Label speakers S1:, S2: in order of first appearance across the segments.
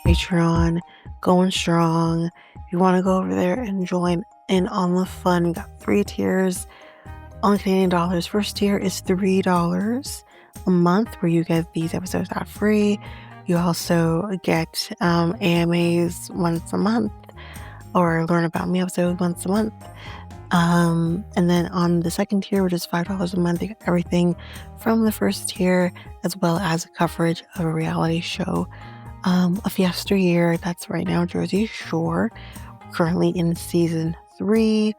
S1: Patreon, going strong. If you want to go over there and join in on the fun, we got 3 tiers on Canadian dollars. First tier is $3 a month, where you get these episodes ad free. You also get AMAs once a month, or learn about me episodes once a month. And then on the second tier, which is $5 a month, you get everything from the first tier, as well as coverage of a reality show, a fiesta year. That's right now Jersey Shore, currently in season 3.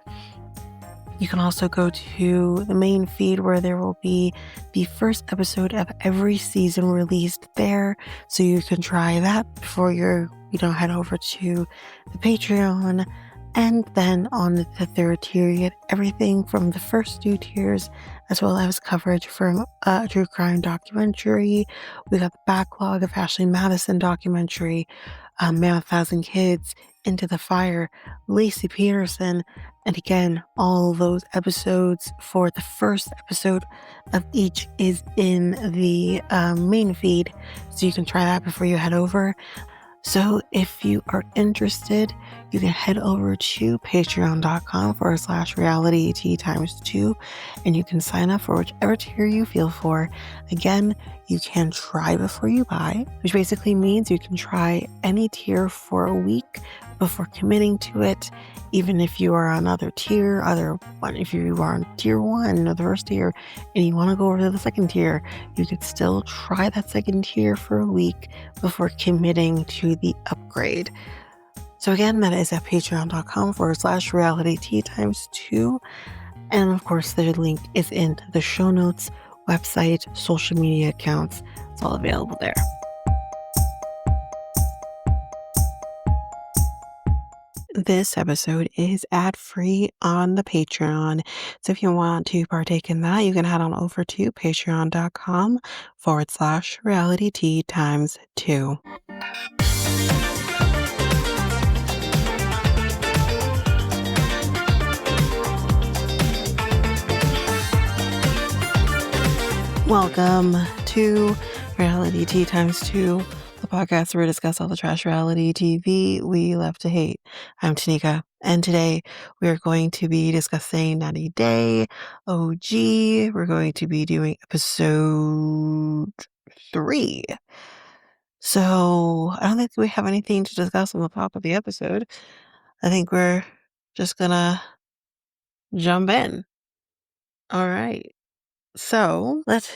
S1: You can also go to the main feed, where there will be the first episode of every season released there, so you can try that before you head over to the Patreon. And then on the third tier, you get everything from the first 2 tiers, as well as coverage from a true crime documentary. We got the backlog of Ashley Madison documentary, Man with 1,000 Kids, Into the Fire, Lacey Peterson, and again, all those episodes for the first episode of each is in the main feed, so you can try that before you head over. So if you are interested, you can head over to patreon.com/realityt times 2, and you can sign up for whichever tier you feel for. Again, you can try before you buy, which basically means you can try any tier for a week before committing to it. Even if you are on other tier, if you are on tier 1 or the first tier and you want to go over to the second tier, you could still try that second tier for a week before committing to the upgrade. So again, that is at patreon.com/realityt times 2. And of course, the link is in the show notes, website, social media accounts. It's all available there. This episode is ad-free on the Patreon. So if you want to partake in that, you can head on over to patreon.com/realityt times 2. Welcome to Reality T times 2, the podcast where we discuss all the trash reality TV we love to hate. I'm Tanika, and today we are going to be discussing 90 Day, OG. We're going to be doing episode 3. So I don't think we have anything to discuss on the top of the episode. I think we're just gonna jump in. All right. So let's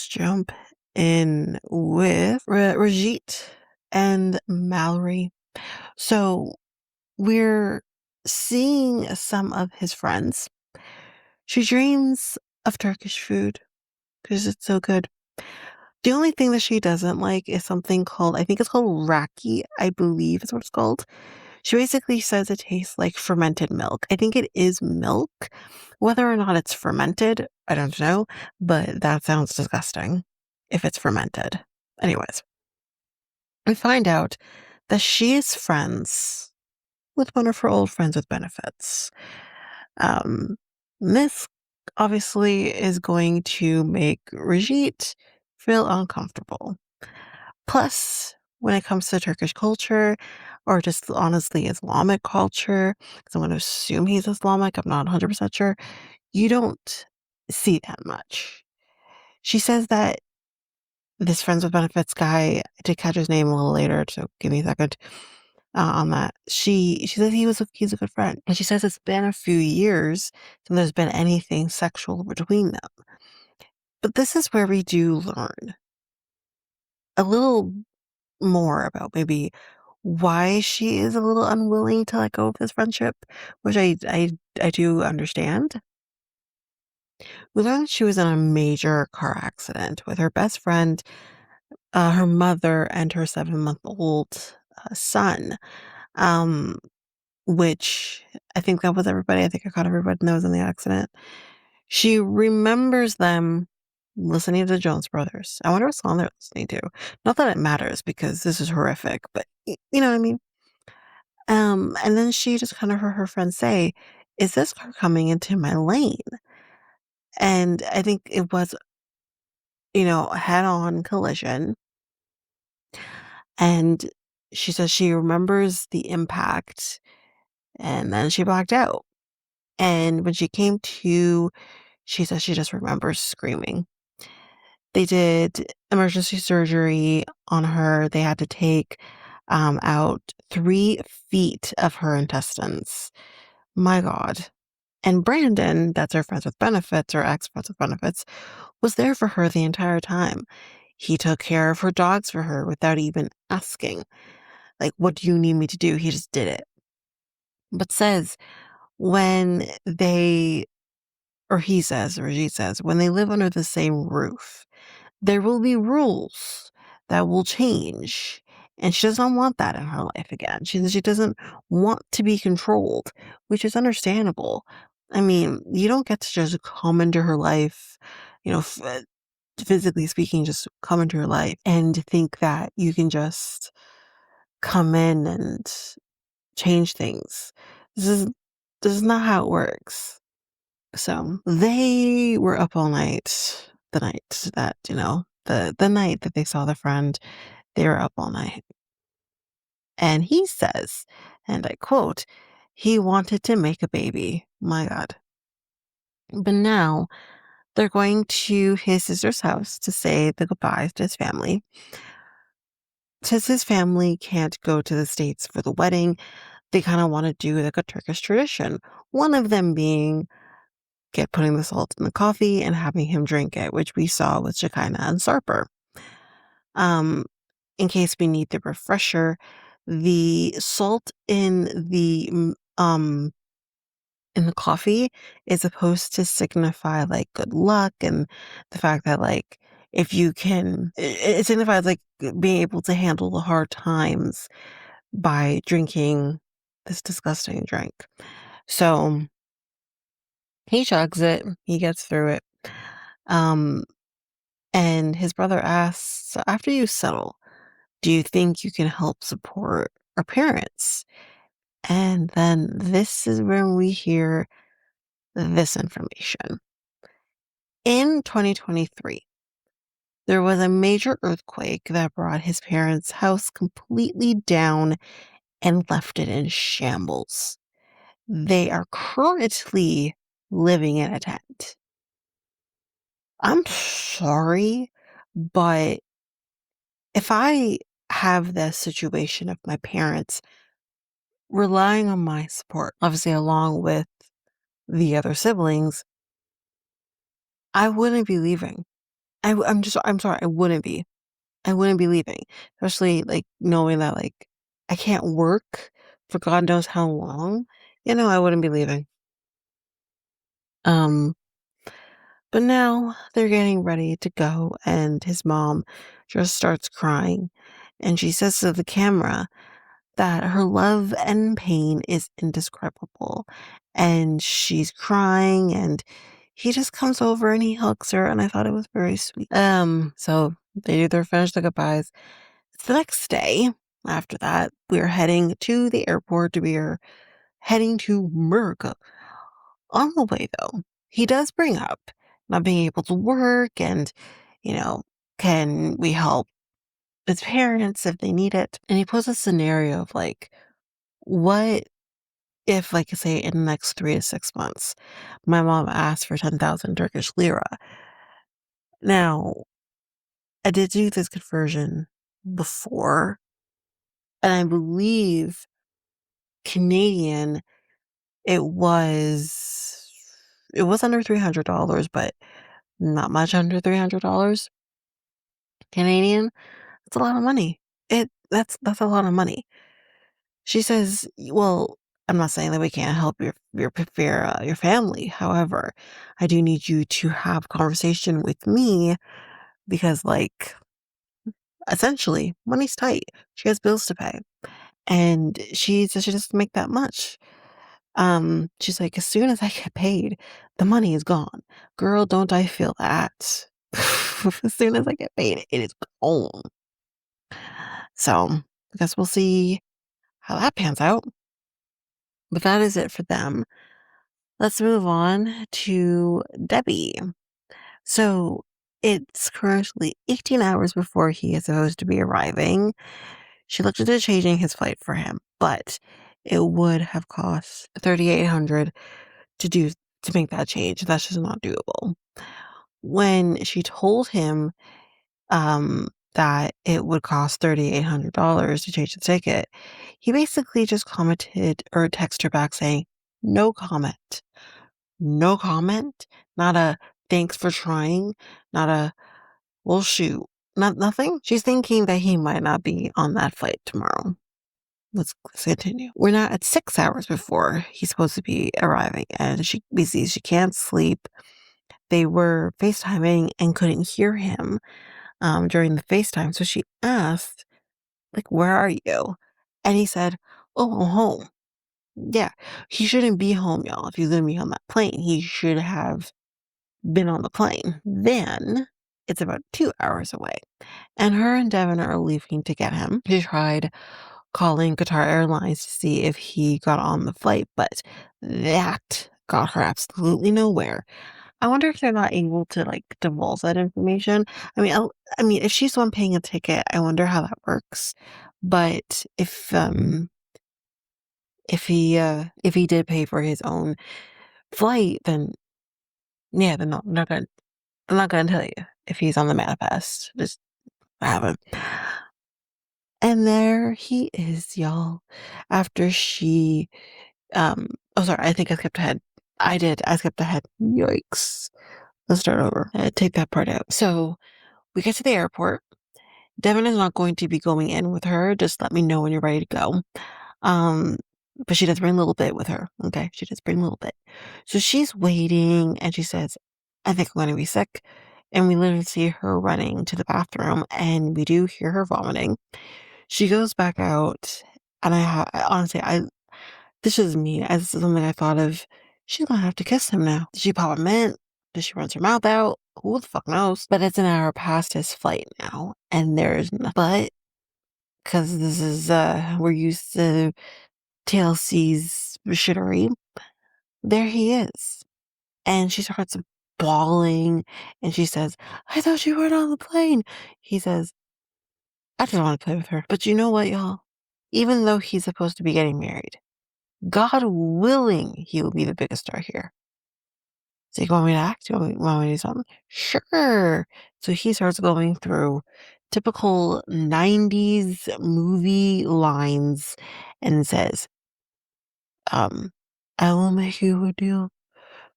S1: jump in with Rasit and Mallorie. So we're seeing some of his friends. She dreams of Turkish food because it's so good. The only thing that she doesn't like is something called, I think it's called raki, I believe is what it's called. She basically says it tastes like fermented milk. I think it is milk. Whether or not it's fermented, I don't know, but that sounds disgusting if it's fermented. Anyways, we find out that she is friends with one of her old friends with benefits. This obviously is going to make Rasit feel uncomfortable. Plus, when it comes to Turkish culture, or just honestly Islamic culture, because I'm going to assume he's Islamic, I'm not 100% sure, you don't see that much. She says that this friends with benefits guy, I did catch his name a little later, so give me a second on that. She says he's a good friend, and she says it's been a few years since there's been anything sexual between them. But this is where we do learn a little more about maybe why she is a little unwilling to let go of this friendship, which I do understand. We learned she was in a major car accident with her best friend, her mother, and her 7-month-old son, um, which I think that was everybody. I think I caught everybody that was in the accident. She remembers them listening to the Jonas Brothers. I wonder what song they're listening to. Not that it matters because this is horrific, but you know what I mean? And then she just kind of heard her friend say, "Is this car coming into my lane?" And I think it was, a head-on collision. And she says she remembers the impact and then she blacked out. And when she came to, she says she just remembers screaming. They did emergency surgery on her. They had to take out 3 feet of her intestines. My God. And Brandon, that's her friends with benefits or ex friends with benefits, was there for her the entire time. He took care of her dogs for her without even asking. Like, what do you need me to do? He just did it. But says when they, or he says, or she says, when they live under the same roof, there will be rules that will change. And she does not want that in her life again. She doesn't want to be controlled, which is understandable. I mean, you don't get to just come into her life, you know, physically speaking, just come into her life and think that you can just come in and change things. This is this is not how it works. So they were up all night the night that, the night that they saw the friend, they were up all night. And he says, and I quote, he wanted to make a baby. My God. But now they're going to his sister's house to say the goodbyes to his family. Since his family can't go to the States for the wedding, they kind of want to do like a Turkish tradition. One of them being putting the salt in the coffee and having him drink it, which we saw with Shekinah and Sarper. In case we need the refresher, the salt in the coffee is supposed to signify like good luck and the fact that like if you can, it signifies like being able to handle the hard times by drinking this disgusting drink. So he chugs it, he gets through it. And his brother asks, so after you settle, do you think you can help support our parents? And then this is when we hear this information. In 2023, there was a major earthquake that brought his parents' house completely down and left it in shambles. They are currently living in a tent. I'm sorry, but if I have this situation of my parents relying on my support, obviously along with the other siblings, I wouldn't be leaving. I'm sorry, I wouldn't be. I wouldn't be leaving, especially like knowing that like I can't work for God knows how long. I wouldn't be leaving. Um, but now they're getting ready to go, and his mom just starts crying, and she says to the camera that her love and pain is indescribable, and she's crying, and he just comes over and he hugs her, and I thought it was very sweet. So they do their finish the goodbyes. It's the next day. After that, we're heading to the airport. We're heading to America. On the way, though, he does bring up not being able to work and, you know, can we help his parents if they need it? And he poses a scenario of like, what if, like, say, in the next 3 to 6 months, my mom asked for 10,000 Turkish lira? Now, I did do this conversion before, and I believe Canadian, it was under $300, but not much under $300 Canadian. That's a lot of money. That's a lot of money. She says, "Well, I'm not saying that we can't help your family. However, I do need you to have conversation with me because, like, essentially, money's tight. She has bills to pay, and she says she doesn't make that much. She's like, as soon as I get paid, the money is gone. Girl, don't I feel that? As soon as I get paid, it is gone. So I guess we'll see how that pans out. But that is it for them. Let's move on to Debby. So it's currently 18 hours before he is supposed to be arriving. She looked into changing his flight for him, but it would have cost $3,800 to make that change. That's just not doable. When she told him that it would cost $3,800 to change the ticket, he basically just commented or texted her back saying, "No comment." No comment, not a "thanks for trying," not a "well, shoot," nothing. She's thinking that he might not be on that flight tomorrow. Let's continue. We're now at 6 hours before he's supposed to be arriving, and she can't sleep. They were FaceTiming and couldn't hear him during the FaceTime, so she asked, like, "Where are you?" And he said, "Oh, I'm home." Yeah, he shouldn't be home, y'all. If he's gonna be on that plane, he should have been on the plane. Then it's about 2 hours away, and her and Devin are leaving to get him. She tried calling Qatar Airlines to see if he got on the flight, but that got her absolutely nowhere. I wonder if they're not able to like divulge that information. I mean, if she's the one paying a ticket, I wonder how that works. But if he did pay for his own flight, then yeah, they're not gonna tell you if he's on the manifest. Just have him. And there he is, y'all. After she oh sorry, I think I skipped ahead. I did. I skipped ahead. Yikes. Let's start over. Take that part out. So we get to the airport. Devin is not going to be going in with her. Just let me know when you're ready to go. But she does bring a little bit with her. Okay. She does bring a little bit. So she's waiting and she says, "I think I'm going to be sick." And we literally see her running to the bathroom and we do hear her vomiting. She goes back out and honestly, this is me. This is something I thought of. She's going to have to kiss him now. Did she pop a mint? Did she rinse her mouth out? Who the fuck knows? But it's an hour past his flight now. And there's nothing. But because this is, we're used to TLC's shittery, there he is. And she starts bawling and she says, "I thought you weren't on the plane." He says, "I just want to play with her." But you know what, y'all? Even though he's supposed to be getting married, God willing, he will be the biggest star here. So you want me to act? You want me to do something? Sure. So he starts going through typical 90s movie lines and says, "I will make you a deal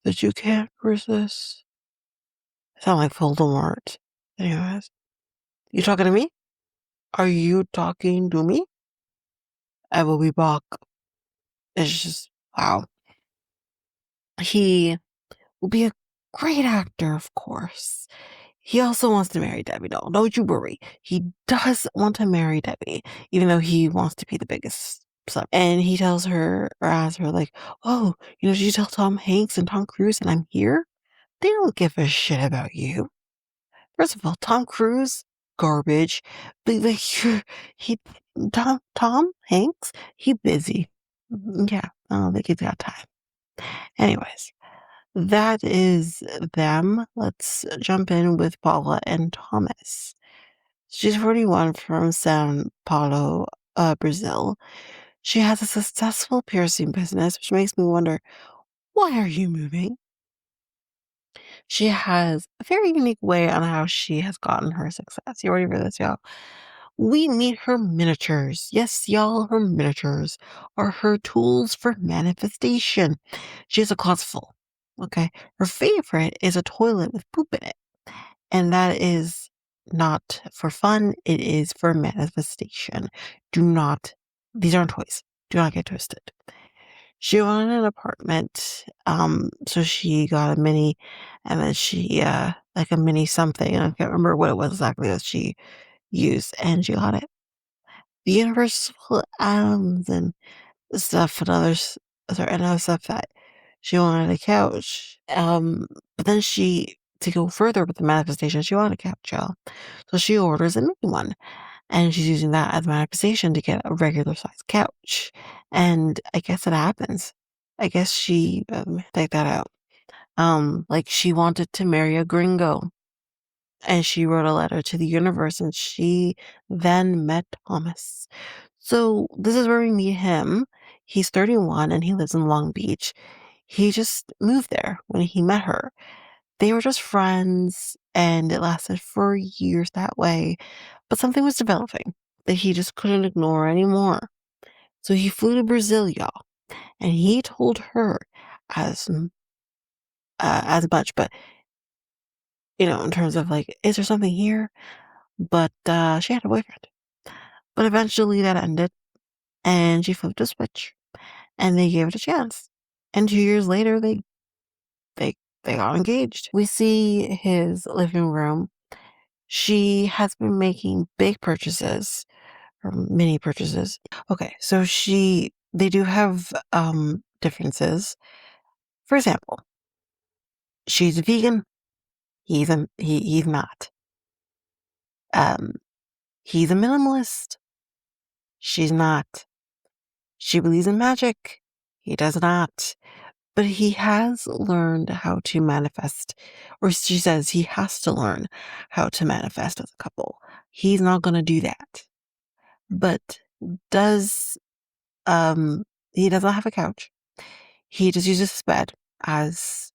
S1: that you can't resist." I sound like Voldemort. Anyways, you talking to me? Are you talking to me? I will be back. It's just, wow. He will be a great actor, of course. He also wants to marry Debbie, though. Don't you worry. He does want to marry Debbie, even though he wants to be the biggest sub. And he tells her, or asks her, like, "Oh, did you tell Tom Hanks and Tom Cruise that I'm here? They don't give a shit about you." First of all, Tom Cruise, garbage. But like, he, Tom Hanks, he busy. Yeah, I don't think he's got time. Anyways, that is them. Let's jump in with Paula and Thomas. She's 41 from São Paulo, Brazil. She has a successful piercing business, which makes me wonder, why are you moving? She has a very unique way on how she has gotten her success. You ready for this, y'all? We meet her miniatures. Yes, y'all, her miniatures are her tools for manifestation. She has a closet full. Okay. Her favorite is a toilet with poop in it. And that is not for fun, it is for manifestation. These aren't toys. Do not get twisted. She wanted an apartment, so she got a mini, and then she, like a mini something, I can't remember what it was exactly that she used, and she got it. The universal atoms and stuff and and other stuff that she wanted a couch. But then to go further with the manifestation, she wanted a couch, y'all. So she orders a mini one. And she's using that as manifestation to get a regular size couch. And I guess it happens. I guess she, take that out. Like she wanted to marry a gringo. and she wrote a letter to the universe, and she then met Thomas. So this is where we meet him. He's 31 and he lives in Long Beach. He just moved there when he met her. They were just friends and it lasted for years that way. But something was developing that he just couldn't ignore anymore. So he flew to Brazil, y'all, and he told her as as much, but in terms of like, is there something here? But she had a boyfriend. But eventually that ended, and she flipped a switch, and they gave it a chance. And 2 years later, they they got engaged. We see his living room. She has been making big purchases or mini purchases. Okay, so they do have differences. For example, she's a vegan. He's not. Um, he's a minimalist. She's not. She believes in magic. He does not. But he has learned how to manifest, or she says he has to learn how to manifest as a couple. He's not going to do that. But does, he does not have a couch. He just uses his bed as,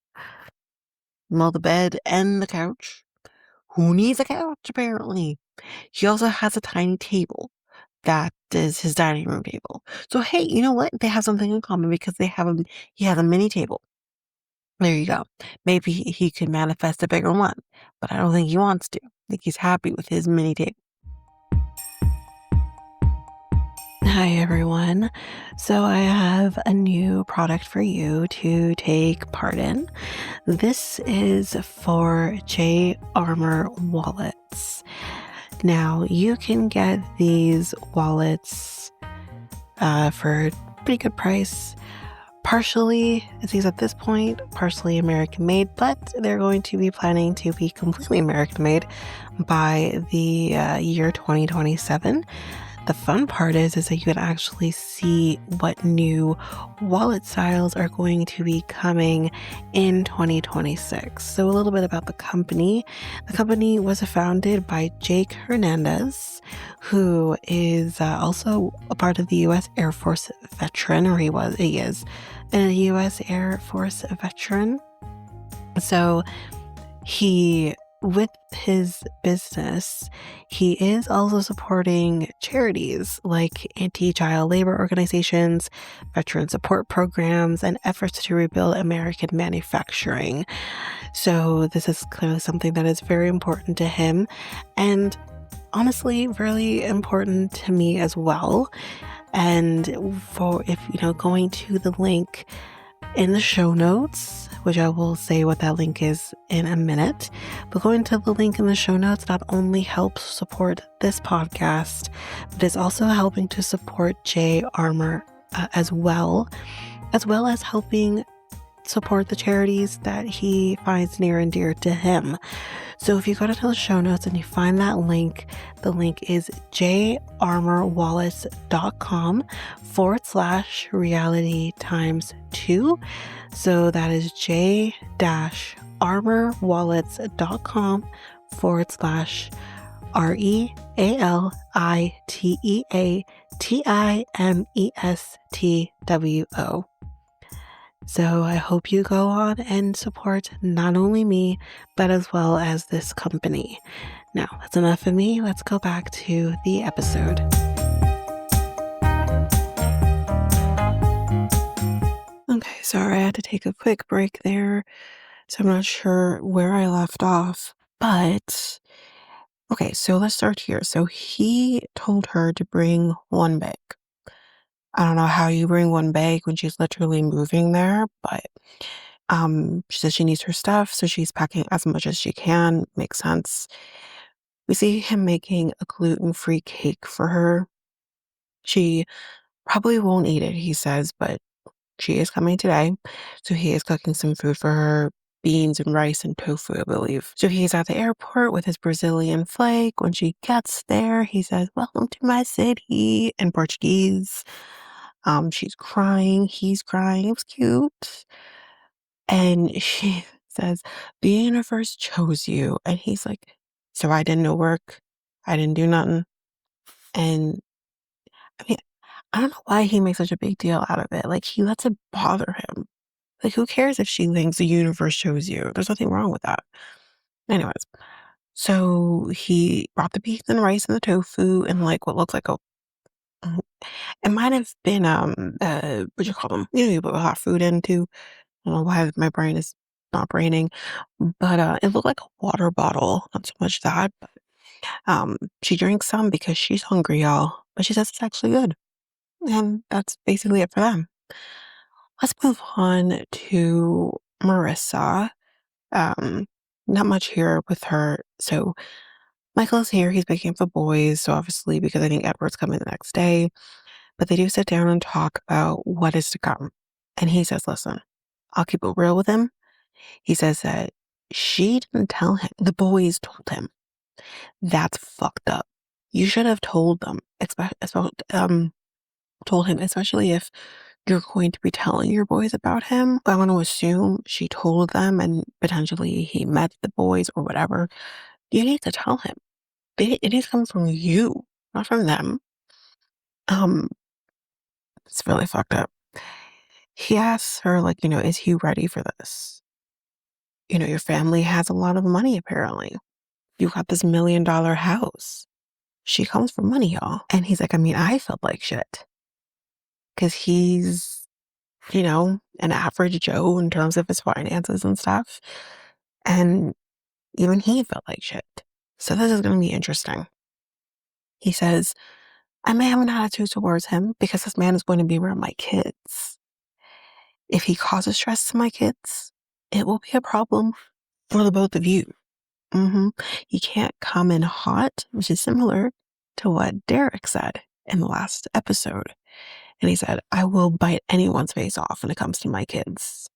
S1: well, the bed and the couch. Who needs a couch, apparently? He also has a tiny table that is his dining room table. So, hey, you know what? They have something in common because he has a mini table. There you go. Maybe he could manifest a bigger one, but I don't think he wants to. I think he's happy with his mini table. Hi, everyone. So I have a new product for you to take part in. This is for J Armor wallets. Now, you can get these wallets for a pretty good price. Partially, it seems at this point, partially American made, but they're going to be planning to be completely American made by the year 2027. The fun part is that you can actually see what new wallet styles are going to be coming in 2026. So a little bit about the company. The company was founded by Jake Hernandez, who is also a part of the U.S. Air Force veteran, or he is a U.S. Air Force veteran. So with his business, he is also supporting charities like anti-child labor organizations, veteran support programs, and efforts to rebuild American manufacturing. So this is clearly something that is very important to him, and honestly, really important to me as well. And going to the link in the show notes, which I will say what that link is in a minute, but going to the link in the show notes not only helps support this podcast, but is also helping to support J Armor as well as helping support the charities that he finds near and dear to him. So if you go to the show notes and you find that link, the link is jarmorwallets.com/reality times 2. So that is j-realiteatimestwo. So I hope you go on and support not only me, but as well as this company. Now, that's enough of me. Let's go back to the episode. Okay, sorry, I had to take a quick break there. So I'm not sure where I left off. But, okay, so let's start here. So he told her to bring one bag. I don't know how you bring one bag when she's literally moving there, but she says she needs her stuff, so she's packing as much as she can. Makes sense. We see him making a gluten-free cake for her. She probably won't eat it, he says, but she is coming today, so he is cooking some food for her. Beans and rice and tofu, I believe. So he's at the airport with his Brazilian flag. When she gets there, he says, "Welcome to my city," in Portuguese. She's crying. He's crying. It was cute. And she says, "The universe chose you." And he's like, So I didn't know work. I didn't do nothing. And I mean, I don't know why he makes such a big deal out of it. Like, he lets it bother him. Like, who cares if she thinks the universe chose you? There's nothing wrong with that. Anyways, so he brought the beef and the rice and the tofu and like what looks like a it might have been what you call them? You know, you put hot food into. I don't know why my brain is not braining, but it looked like a water bottle. Not so much that, but she drinks some because she's hungry, y'all. But she says it's actually good. And that's basically it for them. Let's move on to Marissa. Not much here with her. So Michael's here. He's picking up the boys. So obviously, because I think Edward's coming the next day, but they do sit down and talk about what is to come. And he says, listen, I'll keep it real with him. He says that she didn't tell him. The boys told him. That's fucked up. You should have told them, told him, especially if you're going to be telling your boys about him. I want to assume she told them and potentially he met the boys or whatever. You need to tell him. It needs to come from you, not from them. It's really fucked up. He asks her, like, is he ready for this? Your family has a lot of money, apparently. You got this $1 million house. She comes from money, y'all. And he's like, I mean, I felt like shit. Because he's, an average Joe in terms of his finances and stuff. And even he felt like shit. So this is going to be interesting. He says, I may have an attitude towards him because this man is going to be around my kids. If he causes stress to my kids, it will be a problem for the both of you. He can't come in hot, which is similar to what Derek said in the last episode. And he said, I will bite anyone's face off when it comes to my kids.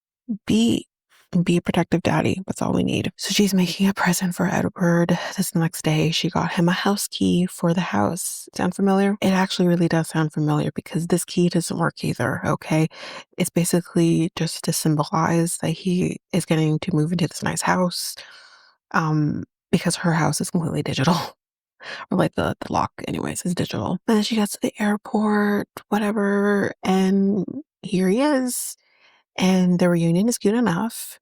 S1: Be a protective daddy. That's all we need. So she's making a present for Edward. This next day, she got him a house key for the house. Sound familiar? It actually really does sound familiar because this key doesn't work either, okay? It's basically just to symbolize that he is getting to move into this nice house because her house is completely digital. Or like the lock anyways is digital. And then she gets to the airport, whatever, and here he is. And the reunion is cute enough.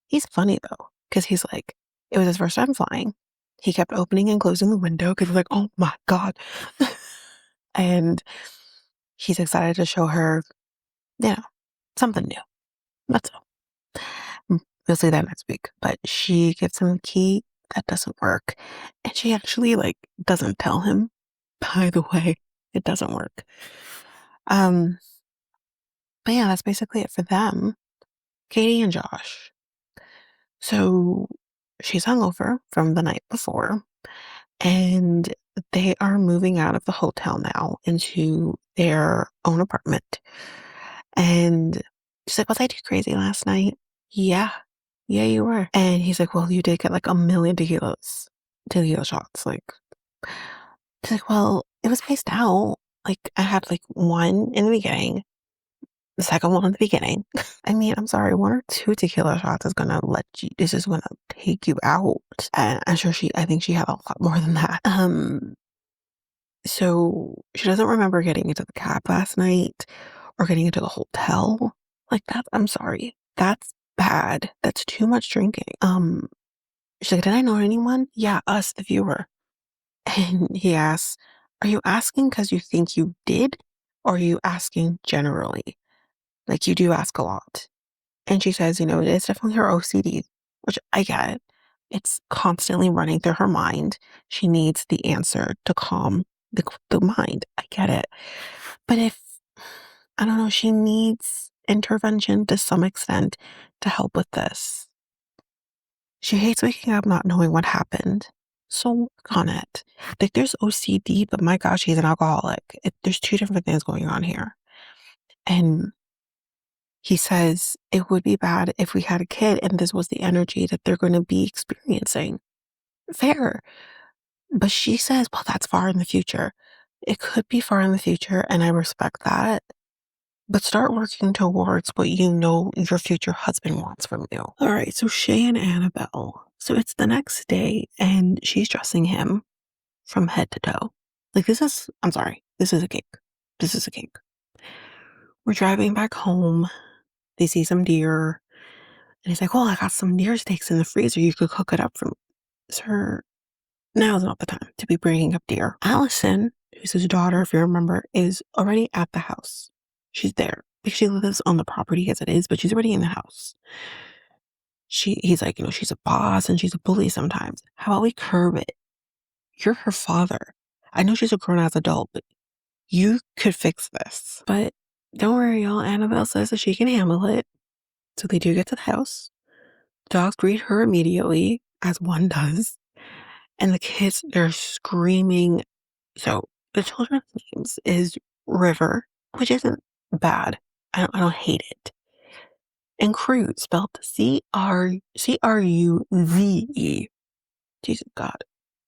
S1: He's funny though, because he's like, it was his first time flying. He kept opening and closing the window because he's like, oh my God. And he's excited to show her, something new. That's all. We'll see that next week. But she gives him the key. That doesn't work. And she actually doesn't tell him, by the way, it doesn't work. But yeah, that's basically it for them. Catie and Josh. So she's hungover from the night before, and they are moving out of the hotel now into their own apartment. And she's like, was I too crazy last night? Yeah, you were. And he's like, well, you did get like 1,000,000 tequila shots. She's like, well, it was spaced out. Like, I had one in the beginning, the second one in the beginning. I mean, I'm sorry, 1 or 2 tequila shots is gonna take you out. And I think she had a lot more than that. So she doesn't remember getting into the cab last night or getting into the hotel. I'm sorry. That's bad. That's too much drinking. She's like, did I know anyone? Yeah, us, the viewer. And he asks, are you asking because you think you did? Or are you asking generally? You do ask a lot. And she says, it's definitely her OCD, which I get. It's constantly running through her mind. She needs the answer to calm the mind. I get it. But I don't know, she needs intervention to some extent to help with this. She hates waking up not knowing what happened. So work on it. There's OCD, but my gosh, she's an alcoholic. There's 2 different things going on here. And he says it would be bad if we had a kid and this was the energy that they're going to be experiencing. Fair. But she says, well, that's far in the future. It could be far in the future, and I respect that. But start working towards what you know your future husband wants from you. All right, so Shay and Annabelle. So it's the next day, and she's dressing him from head to toe. Like, I'm sorry, this is a cake. This is a cake. We're driving back home. They see some deer. And he's like, well, I got some deer steaks in the freezer. You could cook it up for me. Sir, now's not the time to be bringing up deer. Allison, who's his daughter, if you remember, is already at the house. She's there because she lives on the property as it is, but she's already in the house. He's like, she's a boss and she's a bully sometimes. How about we curb it? You're her father. I know she's a grown-ass adult, but you could fix this. But don't worry, y'all. Annabelle says that she can handle it. So they do get to the house. Dogs greet her immediately, as one does. And the kids, they're screaming. So the children's names is River, which isn't bad. I don't hate it. And Cruz, spelled Cruze. Jesus God.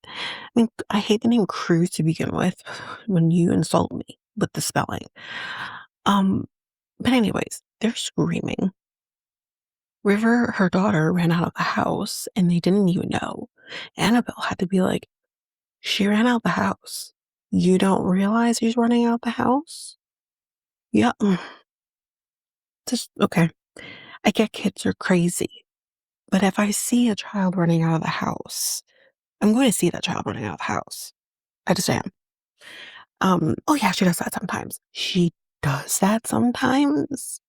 S1: I mean, I hate the name Cruz to begin with when you insult me with the spelling. But anyways, they're screaming. River, her daughter, ran out of the house and they didn't even know. Annabelle had to be like, she ran out the house. You don't realize she's running out the house? Yeah. Just, okay. I get kids are crazy. But if I see a child running out of the house, I'm going to see that child running out of the house. I just am. Oh yeah, she does that sometimes. She does that sometimes.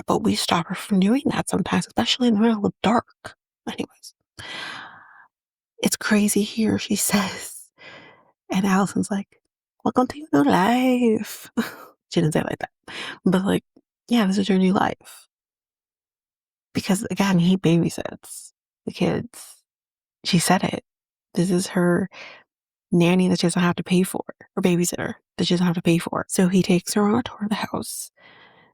S1: But we stop her from doing that sometimes, especially in the middle of dark. Anyways. It's crazy here, she says. And Allison's like, welcome to your new life. She didn't say it like that. But like, yeah, this is your new life. Because again, he babysits the kids. She said it. This is her nanny that she doesn't have to pay for, or babysitter that she doesn't have to pay for. So he takes her on a tour of the house.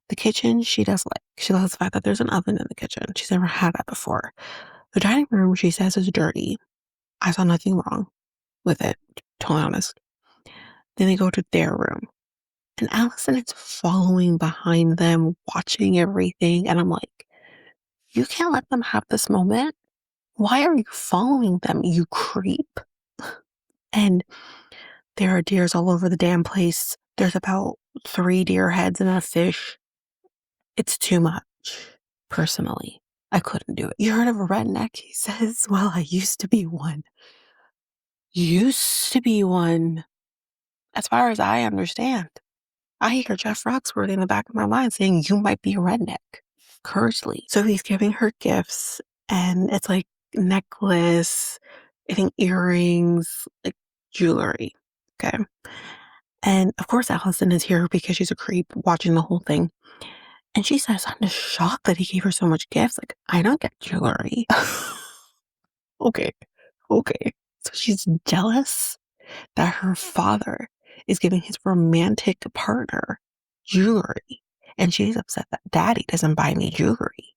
S1: The kitchen, she does like. She loves the fact that there's an oven in the kitchen. She's never had that before. The dining room, she says, is dirty. I saw nothing wrong with it, totally honest. Then they go to their room. And Allison is following behind them, watching everything. And I'm like, you can't let them have this moment. Why are you following them, you creep? And there are deers all over the damn place. There's about 3 deer heads and a fish. It's too much, personally. I couldn't do it. You heard of a redneck? He says, well, I used to be one. Used to be one. As far as I understand. I hear Jeff Roxworthy in the back of my mind saying, you might be a redneck. Cursedly. So he's giving her gifts, and it's like necklace, I think earrings, like jewelry. Okay. And of course, Allison is here because she's a creep watching the whole thing. And she says, I'm just shocked that he gave her so much gifts. Like, I don't get jewelry. Okay. So she's jealous that her father is giving his romantic partner jewelry. And she's upset that daddy doesn't buy me jewelry.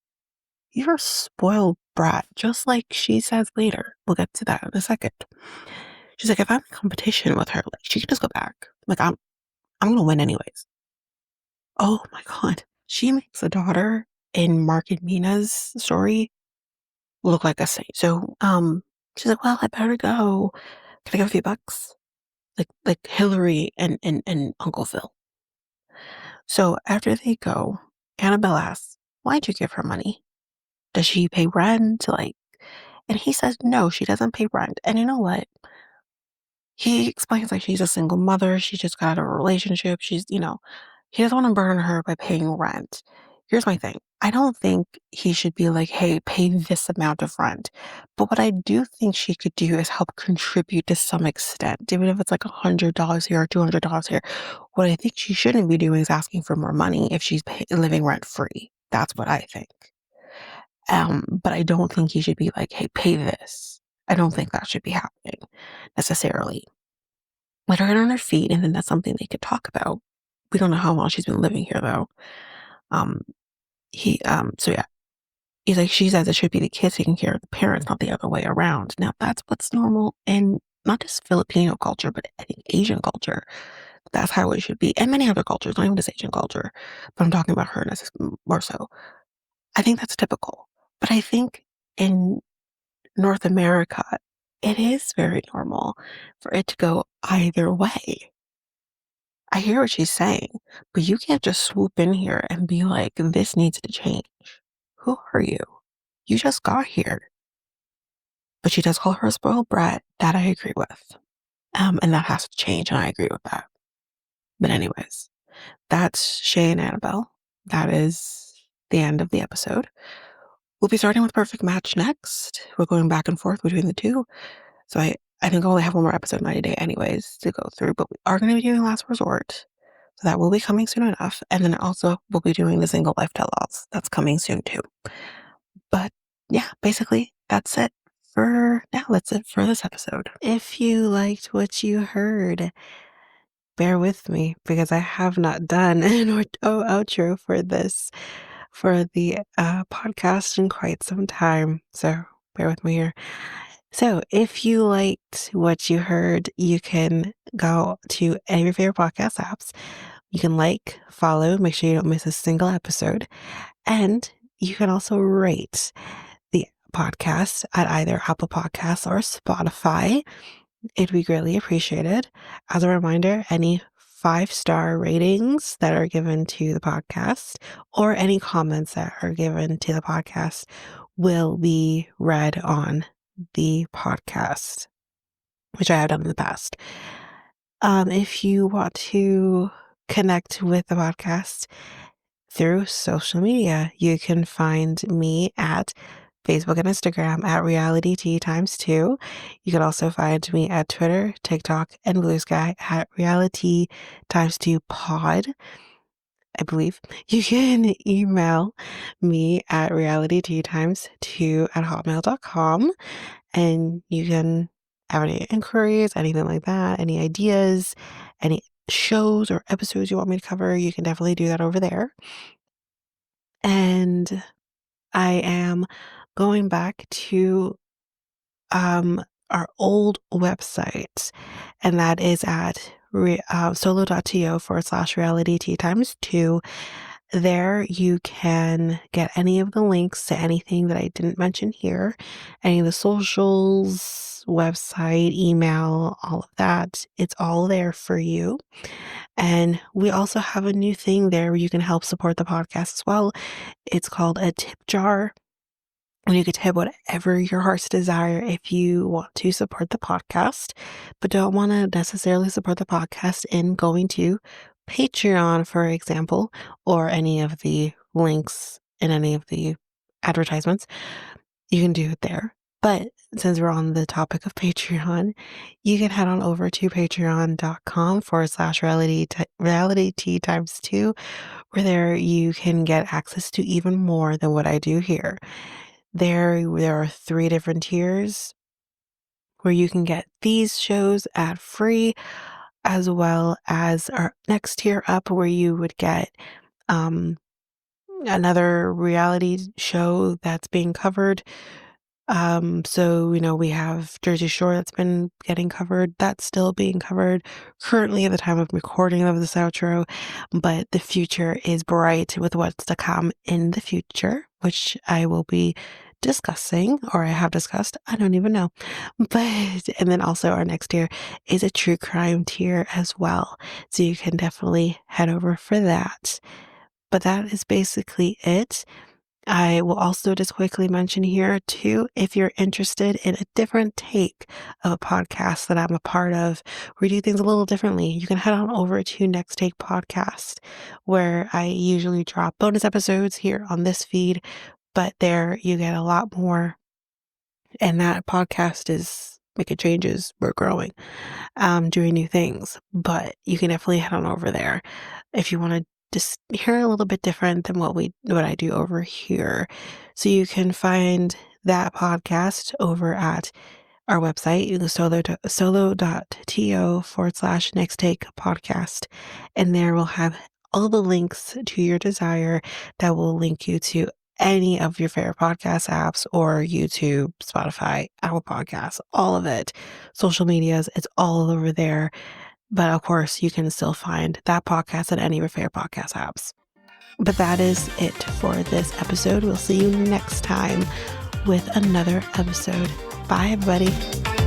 S1: You're a spoiled brat, just like she says later. We'll get to that in a second. She's like, if I'm in competition with her, like, she can just go back. Like, I'm gonna win anyways. Oh my God. She makes the daughter in Mark and Mina's story look like a saint. So, she's like, well, I better go. Can I give a few bucks? Like Hillary and Uncle Phil. So after they go, Annabelle asks, why'd you give her money? Does she pay rent? And he says, no, she doesn't pay rent. And you know what? He explains like she's a single mother. She just got out of a relationship. He doesn't want to burden her by paying rent. Here's my thing. I don't think he should be like, hey, pay this amount of rent. But what I do think she could do is help contribute to some extent, even if it's like $100 here or $200 here. What I think she shouldn't be doing is asking for more money if she's living rent free. That's what I think. But I don't think he should be like, hey, pay this. I don't think that should be happening necessarily. Let her get on her feet, and then that's something they could talk about. We don't know how long she's been living here though. So yeah, he's like, she says it should be the kids taking care of the parents, not the other way around. Now that's what's normal in not just Filipino culture, but I think Asian culture. That's how it should be, and many other cultures, not even just Asian culture. But I'm talking about her more so. I think that's typical. But I think in North America, it is very normal for it to go either way. I hear what she's saying, but you can't just swoop in here and be like, this needs to change. Who are you? You just got here. But she does call her a spoiled brat. That I agree with. And that has to change, and I agree with that. But anyways, that's Shay and Annabelle. That is the end of the episode. We'll be starting with Perfect Match next. We're going back and forth between the two. So I think I only have one more episode 90 day anyways to go through, but we are going to be doing Last Resort. So that will be coming soon enough. And then also we'll be doing the Single Life Tell-Alls. That's coming soon too. But yeah, basically that's it for now. That's it for this episode. If you liked what you heard, bear with me because I have not done an outro for this, for the podcast in quite some time. So bear with me here. So if you liked what you heard, you can go to any of your favorite podcast apps. You can like, follow, make sure you don't miss a single episode. And you can also rate the podcast at either Apple Podcasts or Spotify. It'd be greatly appreciated. As a reminder, any 5-star ratings that are given to the podcast or any comments that are given to the podcast will be read on the podcast, which I have done in the past. If you want to connect with the podcast through social media, you can find me at Facebook and Instagram at Reality T ×2. You can also find me at Twitter, TikTok, and Blue Sky at Reality ×2 Pod. I believe you can email me at realityt2@hotmail.com, and you can have any inquiries, anything like that, any ideas, any shows or episodes you want me to cover, you can definitely do that over there. And I am going back to our old website, and that is at solo.to/reality T ×2. There you can get any of the links to anything that I didn't mention here, any of the socials, website, email, all of that. It's all there for you. And we also have a new thing there where you can help support the podcast as well. It's called a tip jar. And you could tip whatever your heart's desire if you want to support the podcast, but don't want to necessarily support the podcast in going to Patreon, for example, or any of the links in any of the advertisements. You can do it there. But since we're on the topic of Patreon, you can head on over to patreon.com/reality T ×2, where there you can get access to even more than what I do here. There are 3 different tiers where you can get these shows ad free, as well as our next tier up where you would get another reality show that's being covered. So, we have Jersey Shore that's been getting covered. That's still being covered currently at the time of recording of this outro, but the future is bright with what's to come in the future, which I will be discussing, or I have discussed. I don't even know. And then also our next tier is a true crime tier as well. So you can definitely head over for that. But that is basically it. I will also just quickly mention here too, if you're interested in a different take of a podcast that I'm a part of, we do things a little differently, you can head on over to Next Take Podcast, where I usually drop bonus episodes here on this feed, but there you get a lot more. And that podcast is making changes. We're growing, doing new things, but you can definitely head on over there if you want to just hear a little bit different than what I do over here. So you can find that podcast over at our website, solo.to/next take podcast. And there we'll have all the links to your desire that will link you to any of your favorite podcast apps or YouTube, Spotify, Apple Podcasts, all of it. Social medias, it's all over there. But of course, you can still find that podcast at any of your favorite podcast apps. But that is it for this episode. We'll see you next time with another episode. Bye, everybody.